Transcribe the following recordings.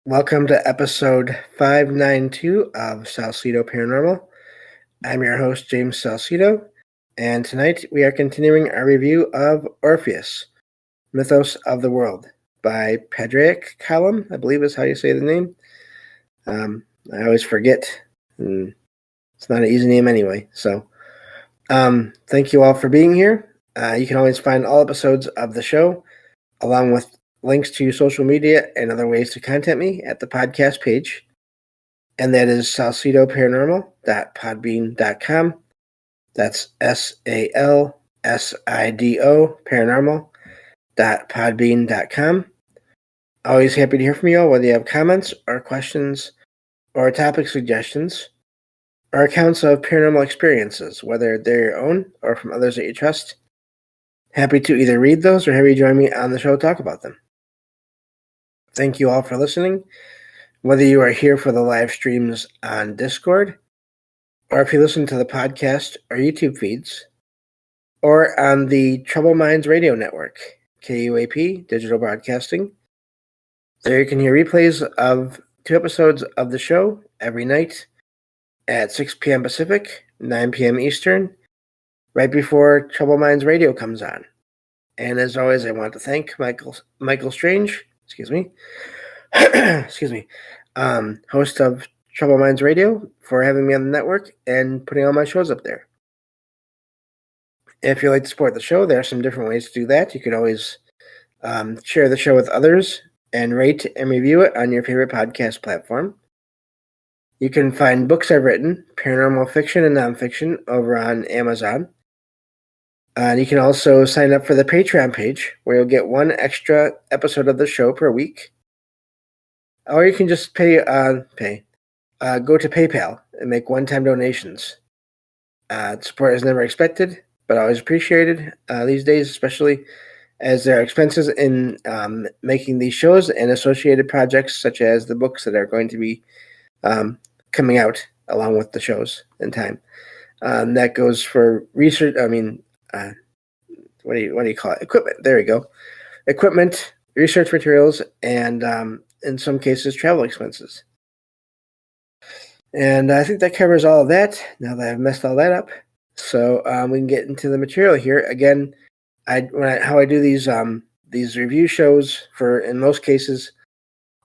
Welcome to episode 592 of Salsidoparanormal. I'm your host, James Salsido, and tonight we are continuing our review of Orpheus, Mythos of the World by Padraic Column, I believe is how you say the name. I always forget, and it's not an easy name anyway. So thank you all for being here. You can always find all episodes of the show, along with links to social media and other ways to contact me at the podcast page. And that is salsidoparanormal.podbean.com. That's SALSIDO paranormal.podbean.com. Always happy to hear from you all, whether you have comments or questions or topic suggestions or accounts of paranormal experiences, whether they're your own or from others that you trust. Happy to either read those or have you join me on the show to talk about them. Thank you all for listening, whether you are here for the live streams on Discord, or if you listen to the podcast or YouTube feeds, or on the Troubled Minds Radio Network, KUAP Digital Broadcasting. There you can hear replays of 2 episodes of the show every night at 6 p.m. Pacific, 9 p.m. Eastern, right before Troubled Minds Radio comes on. And as always, I want to thank Michael Strange, host of Troubled Minds Radio, for having me on the network and putting all my shows up there. If you'd like to support the show, there are some different ways to do that. You can always share the show with others and rate and review it on your favorite podcast platform. You can find books I've written, paranormal fiction and nonfiction, over on Amazon. You can also sign up for the Patreon page, where you'll get one extra episode of the show per week. Or you can just go to PayPal and make one-time donations. Support is never expected, but always appreciated these days, especially as there are expenses in making these shows and associated projects, such as the books that are going to be coming out along with the shows in time. That goes for research. What do you call it? Equipment. There we go. Equipment, research materials, and in some cases, travel expenses. And I think that covers all of that, now that I've messed all that up. So we can get into the material here. Again, how I do these review shows, in most cases,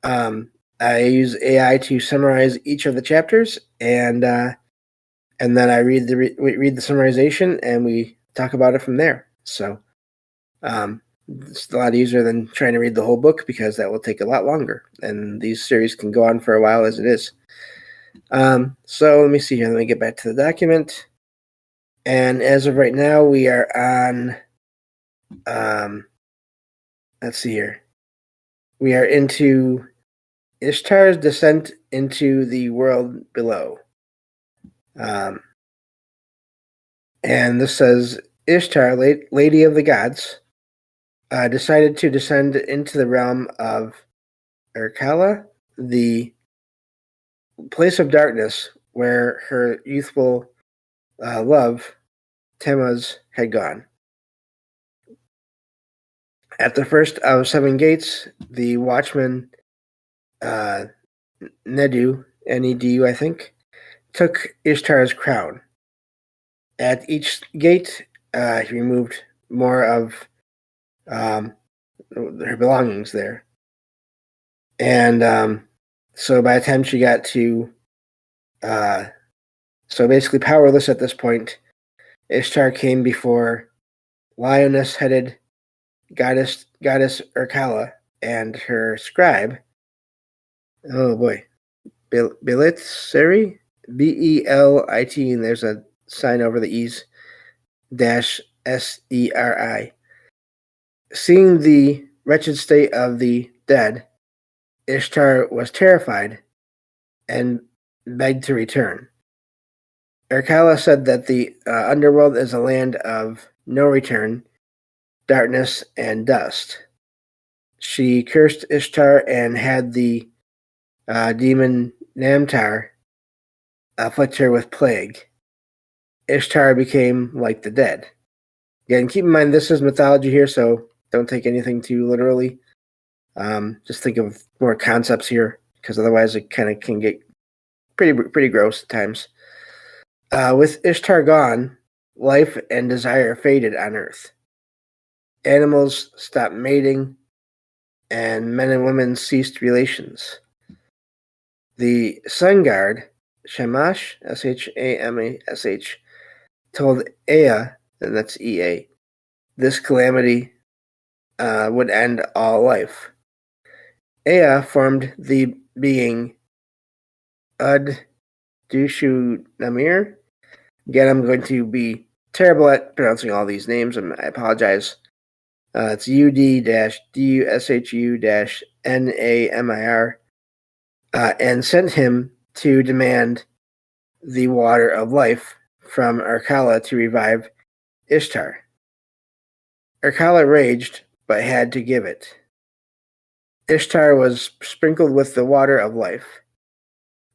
I use AI to summarize each of the chapters, and then I read the summarization, and we talk about it from there. So it's a lot easier than trying to read the whole book, because that will take a lot longer, and these series can go on for a while as it is. So let me see here. Let me get back to the document. And as of right now, we are on, let's see here. We are into Ishtar's descent into the world below. And this says, Ishtar, Lady of the Gods, decided to descend into the realm of Erkala, the place of darkness where her youthful love, Tammuz, had gone. At the first of 7 gates, the watchman, Nedu, Nedu, I think, took Ishtar's crown. At each gate, he removed more of her belongings there. And so by the time she got to, so basically powerless at this point, Ishtar came before lioness-headed goddess Erkala and her scribe, oh boy, Belitseri, Belit, and there's a sign over the E's, -SERI. Seeing the wretched state of the dead, Ishtar was terrified and begged to return. Erkala said that the underworld is a land of no return, darkness, and dust. She cursed Ishtar and had the demon Namtar afflict her with plague. Ishtar became like the dead. Again, keep in mind this is mythology here, so don't take anything too literally. Just think of more concepts here because otherwise it kind of can get pretty gross at times. With Ishtar gone, life and desire faded on Earth. Animals stopped mating, and men and women ceased relations. The sun guard, Shamash, Shamash, told Ea, and that's Ea, this calamity would end all life. Ea formed the being Dushu Namir. Again, I'm going to be terrible at pronouncing all these names, and I apologize. It's UD-DUSHU-NAMIR, and sent him to demand the water of life from Arkala to revive Ishtar. Arkala raged, but had to give it. Ishtar was sprinkled with the water of life.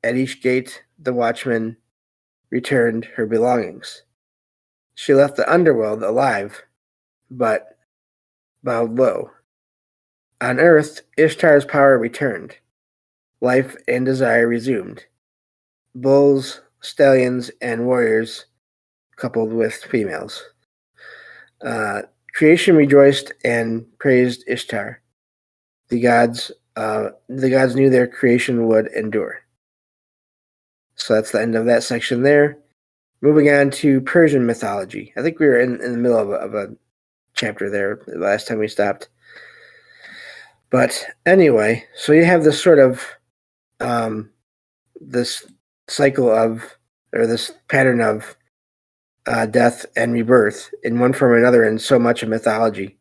At each gate, the watchman returned her belongings. She left the underworld alive, but bowed low. On earth, Ishtar's power returned. Life and desire resumed. Bulls, stallions, and warriors coupled with females. Creation rejoiced and praised Ishtar. The gods knew their creation would endure. So that's the end of that section there. Moving on to Persian mythology. I think we were in the middle of a chapter there the last time we stopped. But anyway, so you have this sort of this cycle of, or this pattern of death and rebirth in one form or another in so much of mythology.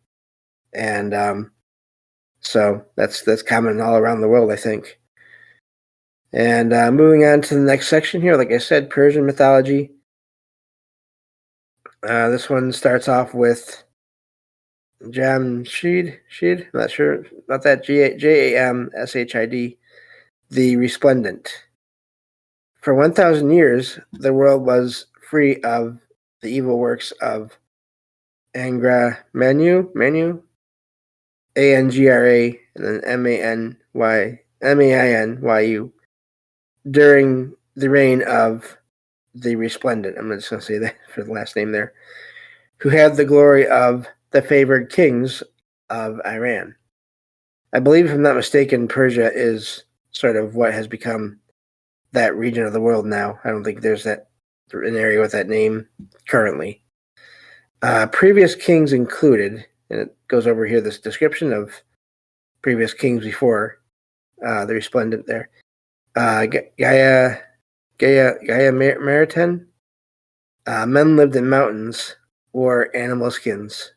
And so that's common all around the world, I think. And moving on to the next section here, like I said, Persian mythology. This one starts off with Jamshid, I'm not sure about that, Jamshid, the Resplendent. For 1,000 years, the world was free of the evil works of Angra Manu, Angra, and then Mainyu, during the reign of the Resplendent. I'm just going to say that for the last name there, who had the glory of the favored kings of Iran. I believe, if I'm not mistaken, Persia is sort of what has become that region of the world now. I don't think there's an area with that name currently. Previous kings included, and it goes over here, this description of previous kings before the Resplendent there. Gaia Maritain. Men lived in mountains, wore animal skins.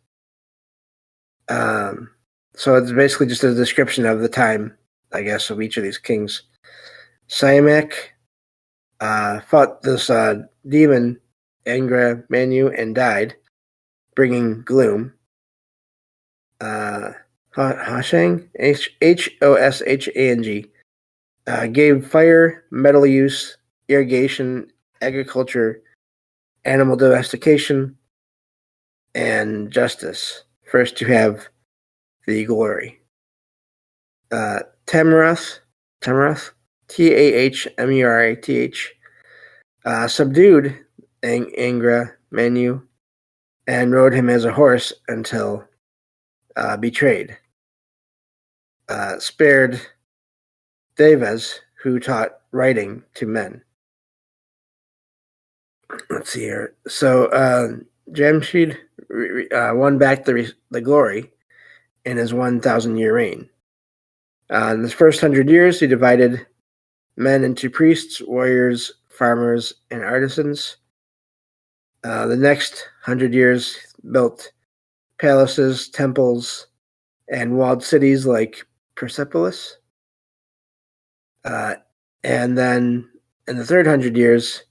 So it's basically just a description of the time, I guess, of each of these kings. Siamak fought this demon, Angra Manu, and died, bringing gloom. Hoshang, Hoshang, gave fire, metal use, irrigation, agriculture, animal domestication, and justice. First to have the glory. Tamarath, Tahmurath, subdued Angra Manu and rode him as a horse until betrayed. Spared Devas, who taught writing to men. Let's see here. So Jamshid won back the glory in his 1,000-year reign. In the first 100 years, he divided men into priests, warriors, farmers, and artisans. The next 100 years built palaces, temples, and walled cities like Persepolis. And then in the third 100 years,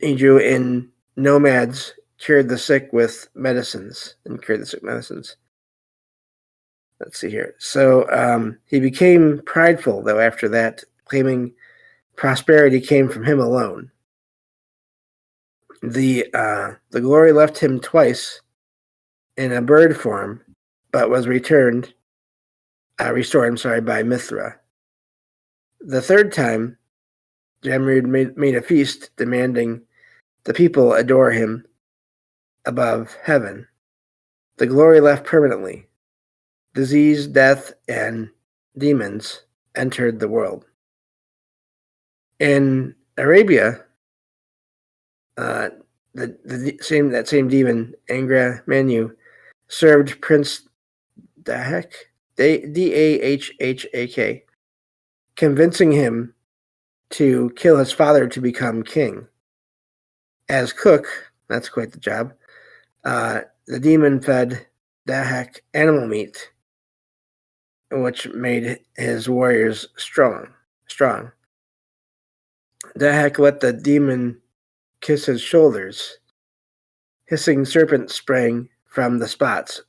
he drew in nomads, cured the sick with medicines. Let's see here. So he became prideful, though, after that, claiming prosperity came from him alone. The glory left him twice in a bird form, but was restored by Mithra. The third time, Jamrud made a feast demanding the people adore him above heaven. The glory left permanently. Disease, death, and demons entered the world. In Arabia, that same demon, Angra Manu, served Prince Dahak, Dahhak, convincing him to kill his father to become king. As cook, that's quite the job, the demon fed Dahhak animal meat, which made his warriors strong. Dahhak let the demon kiss his shoulders. Hissing serpents sprang from the spots,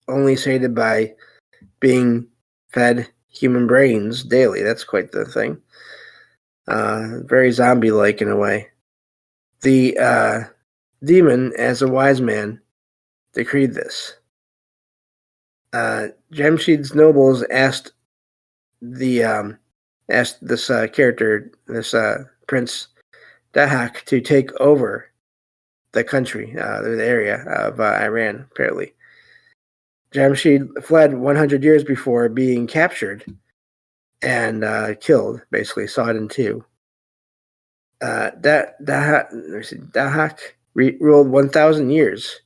only sated by being fed human brains daily. That's quite the thing. Very zombie-like in a way. The demon, as a wise man, decreed this. Jamshid's nobles asked this character, this Prince Dahhak, to take over the country, the area of Iran, apparently. Jamshid fled 100 years before being captured and killed, basically, sawed in two. Dahhak ruled 1,000 years,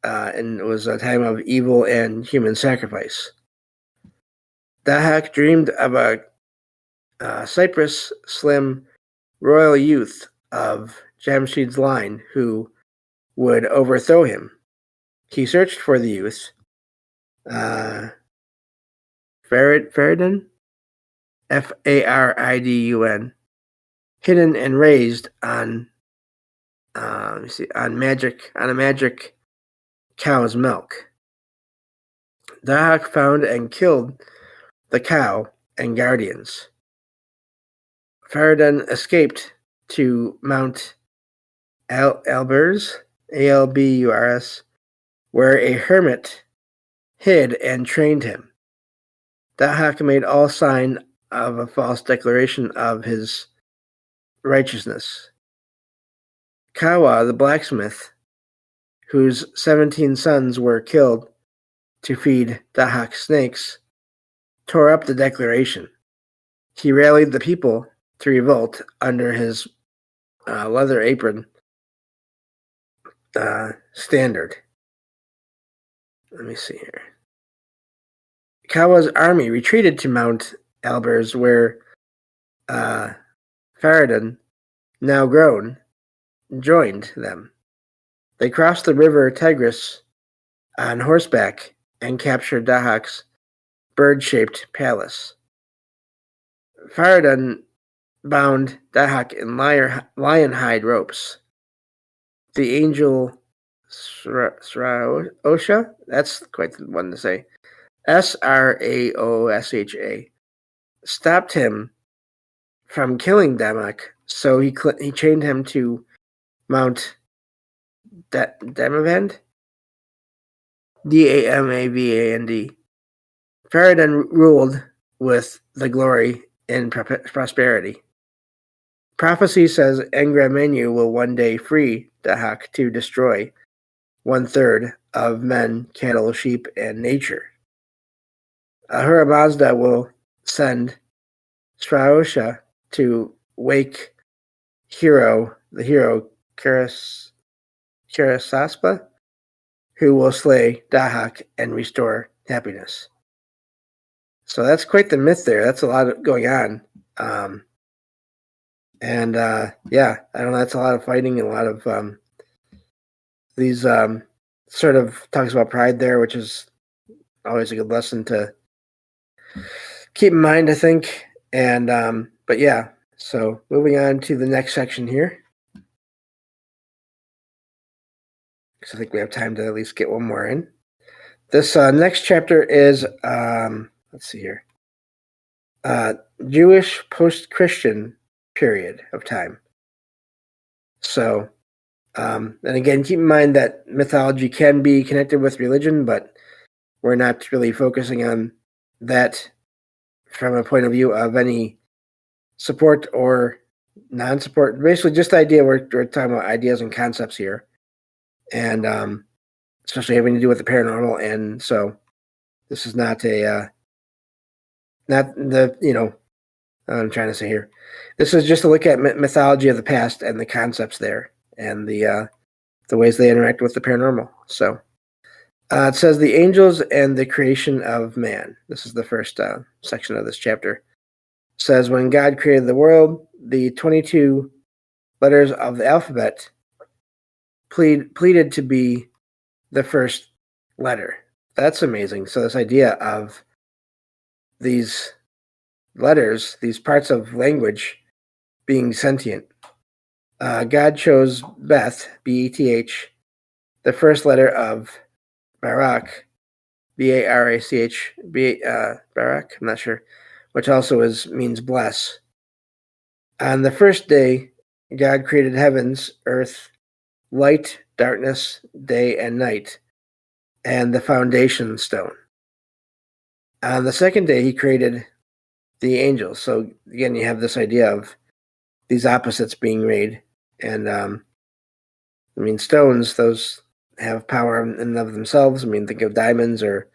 and it was a time of evil and human sacrifice. Dahhak dreamed of a Cyprus slim royal youth of Jamshid's line who would overthrow him. He searched for the youth, Faridun, Faridun, hidden and raised on a magic cow's milk. Dahhak found and killed the cow and guardians. Faridun escaped to Mount Alburs, Alburs, where a hermit hid and trained him. Dahhak made all sign of a false declaration of his righteousness. Kawa, the blacksmith, whose 17 sons were killed to feed Dahhak snakes, tore up the declaration. He rallied the people to revolt under his leather apron standard. Let me see here. Kawa's army retreated to Mount Albers, where Faridun, now grown, joined them. They crossed the river Tigris on horseback and captured Dahhak's bird-shaped palace. Faridun bound Dahhak in lion hide ropes. The angel Sraosha, that's quite the one to say, Sraosha, stopped him from killing Dahhak, so he chained him to Mount Damavand, Damavand. Faridun ruled with the glory and prosperity. Prophecy says Angra Menu will one day free Dahhak to destroy 1/3 of men, cattle, sheep, and nature. Ahura Mazda will send Sraosha to wake the hero Karasaspa, who will slay Dahhak and restore happiness. So that's quite the myth there. That's a lot going on. Yeah, I don't know, that's a lot of fighting and a lot of these sort of talks about pride there, which is always a good lesson to keep in mind, I think. And but yeah, so moving on to the next section here, because I think we have time to at least get one more in. This next chapter is let's see here, Jewish post-Christian period of time. So, and again, keep in mind that mythology can be connected with religion, but we're not really focusing on that from a point of view of any support or non-support. Basically, just the idea we're talking about ideas and concepts here, and especially having to do with the paranormal. And so, this is not not the I'm trying to say here. This is just a look at mythology of the past and the concepts there, and the ways they interact with the paranormal. So. It says the angels and the creation of man. This is the first section of this chapter. It says when God created the world, the 22 letters of the alphabet pleaded to be the first letter. That's amazing. So this idea of these letters, these parts of language being sentient. God chose Beth, B-E-T-H, the first letter of Barak, B-A-R-A-C-H, Barak, I'm not sure, which also means bless. On the first day, God created heavens, earth, light, darkness, day, and night, and the foundation stone. On the second day, he created the angels. So again, you have this idea of these opposites being made. And stones, those have power in and of themselves. Think of diamonds or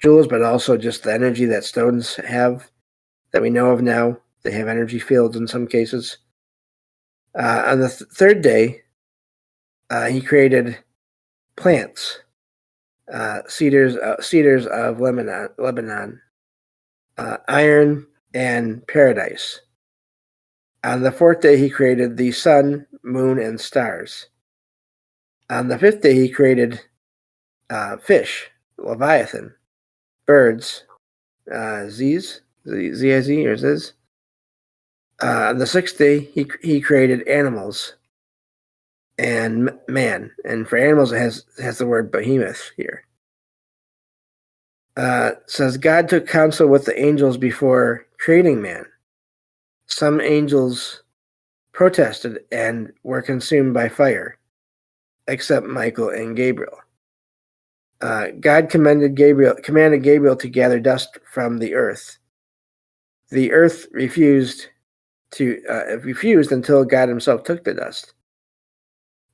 jewels, but also just the energy that stones have that we know of now. They have energy fields in some cases. On the third day, he created plants, cedars of Lebanon, iron, and paradise. On the fourth day, he created the sun, moon, and stars. On the fifth day, he created fish, Leviathan, birds, Ziz, Z-I-Z or Ziz. On the sixth day, he created animals and man. And for animals, it has the word behemoth here. Says God took counsel with the angels before creating man. Some angels protested and were consumed by fire, except Michael and Gabriel. God commanded Gabriel to gather dust from the earth. The earth refused until God himself took the dust.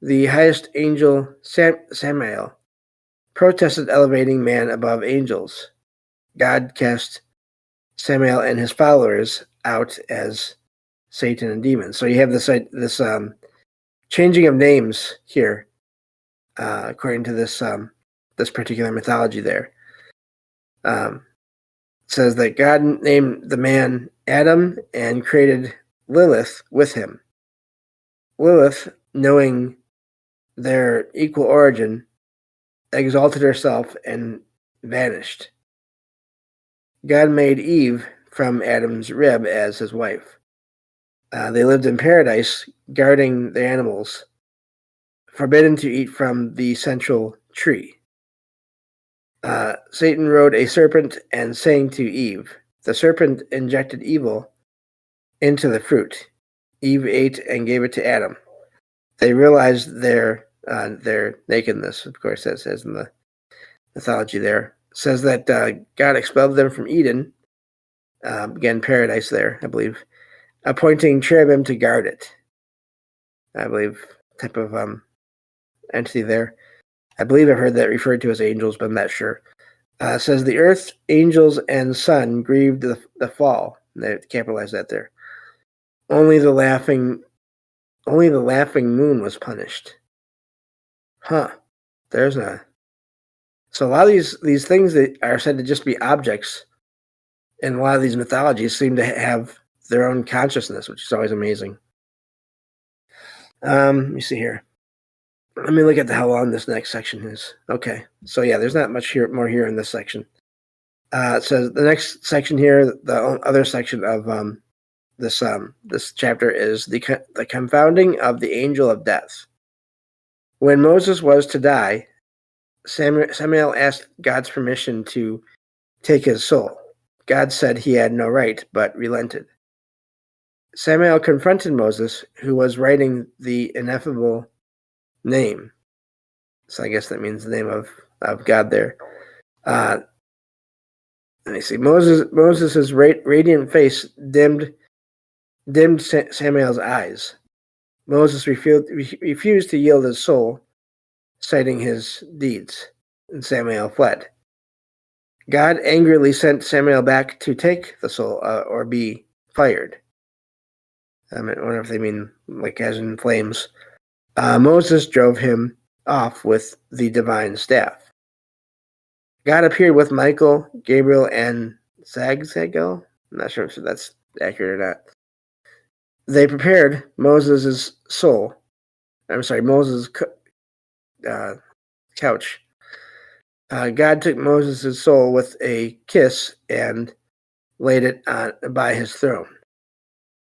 The highest angel, Samael, protested elevating man above angels. God cast Samael and his followers out as Satan and demons. So you have this changing of names here, according to this particular mythology there. It says that God named the man Adam and created Lilith with him. Lilith, knowing their equal origin, exalted herself and vanished. God made Eve from Adam's rib as his wife. They lived in paradise, guarding the animals, forbidden to eat from the central tree. Satan rode a serpent and sang to Eve. The serpent injected evil into the fruit. Eve ate and gave it to Adam. They realized their nakedness, of course, that says in the mythology there. It says that God expelled them from Eden, again, paradise there, I believe, appointing cherubim to guard it. I believe, type of entity there. I believe I've heard that referred to as angels, but I'm not sure. It says the earth, angels, and sun grieved the fall. They capitalize that there. Only the laughing moon was punished. So a lot of these things that are said to just be objects in a lot of these mythologies seem to have their own consciousness, which is always amazing. Let me see here. Let me look at how long this next section is. Okay, so yeah, there's not much more here in this section. It says the next section here, the other section of this chapter is the confounding of the angel of death. When Moses was to die, Samuel asked God's permission to take his soul. God said he had no right, but relented. Samuel confronted Moses, who was writing the ineffable name. So I guess that means the name of God there. Let me see. Moses' radiant face dimmed dimmed Samuel's eyes. Moses refused to yield his soul, citing his deeds, and Samuel fled. God angrily sent Samuel back to take the soul or be fired. I wonder if they mean like as in flames. Moses drove him off with the divine staff. God appeared with Michael, Gabriel, and Zagzagel. I'm not sure if that's accurate or not. They prepared Moses' soul. I'm sorry, Moses' couch. God took Moses' soul with a kiss and laid it by his throne.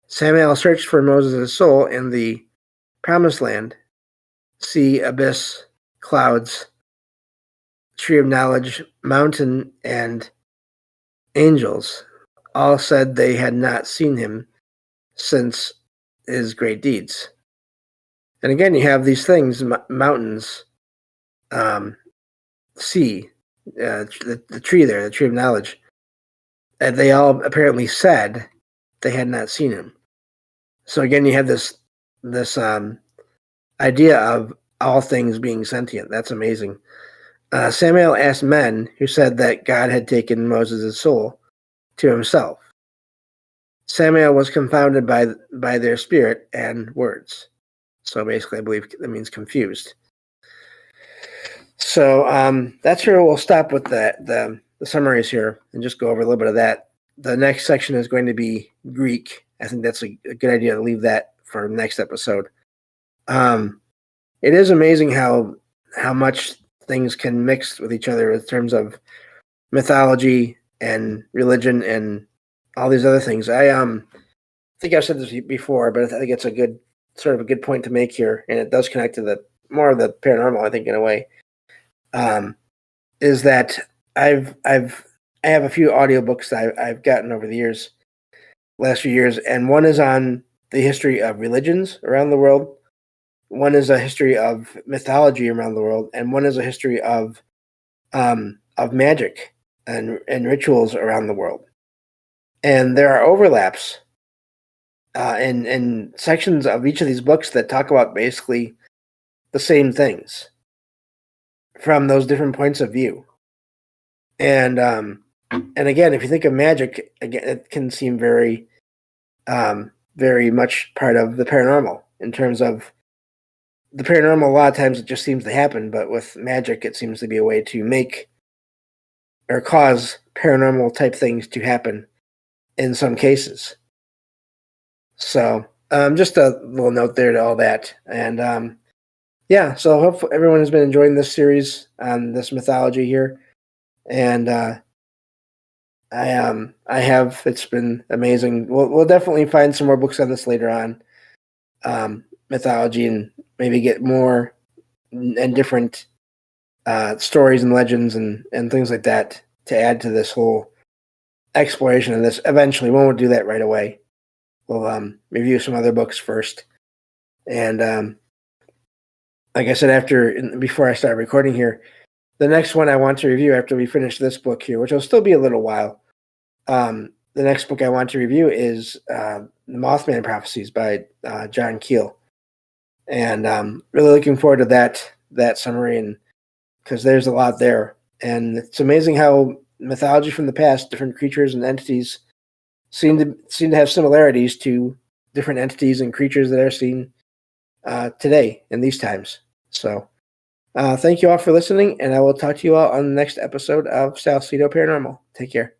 Samuel searched for Moses' soul in the promised land, sea, abyss, clouds, tree of knowledge, mountain, and angels. All said they had not seen him since his great deeds. And again, you have these things, mountains, sea, the tree there, the tree of knowledge. And they all apparently said they had not seen him. So again, you have this idea of all things being sentient. That's amazing. Samuel asked men who said that God had taken Moses' soul to himself. Samuel was confounded by their spirit and words. So basically, I believe that means confused. So that's where we'll stop with the summaries here and just go over a little bit of that. The next section is going to be Greek. I think that's a good idea to leave that for next episode. It is amazing how much things can mix with each other in terms of mythology and religion and all these other things. I think I've said this before, but I think it's a good point to make here, and it does connect to the more of the paranormal, I think, in a way. Is that I have a few audiobooks that I've gotten over the last few years, and one is on the history of religions around the world. One is a history of mythology around the world, and one is a history of magic and rituals around the world. And there are overlaps in sections of each of these books that talk about basically the same things from those different points of view. And again, if you think of magic, again, it can seem very, very much part of the paranormal in terms of the paranormal. A lot of times it just seems to happen, but with magic, it seems to be a way to make or cause paranormal type things to happen in some cases. So just a little note there to all that. And yeah, so hopefully everyone has been enjoying this series on this mythology here. And I have. It's been amazing. We'll definitely find some more books on this later on, mythology, and maybe get more and different stories and legends and things like that to add to this whole exploration of this. Eventually, we won't do that right away. We'll review some other books first, and like I said, before I start recording here, the next one I want to review after we finish this book here, which will still be a little while. The next book I want to review is The Mothman Prophecies by John Keel. And really looking forward to that summary, and because there's a lot there. And it's amazing how mythology from the past, different creatures and entities seem to have similarities to different entities and creatures that are seen today in these times. So thank you all for listening, and I will talk to you all on the next episode of Salsidoparanormal. Take care.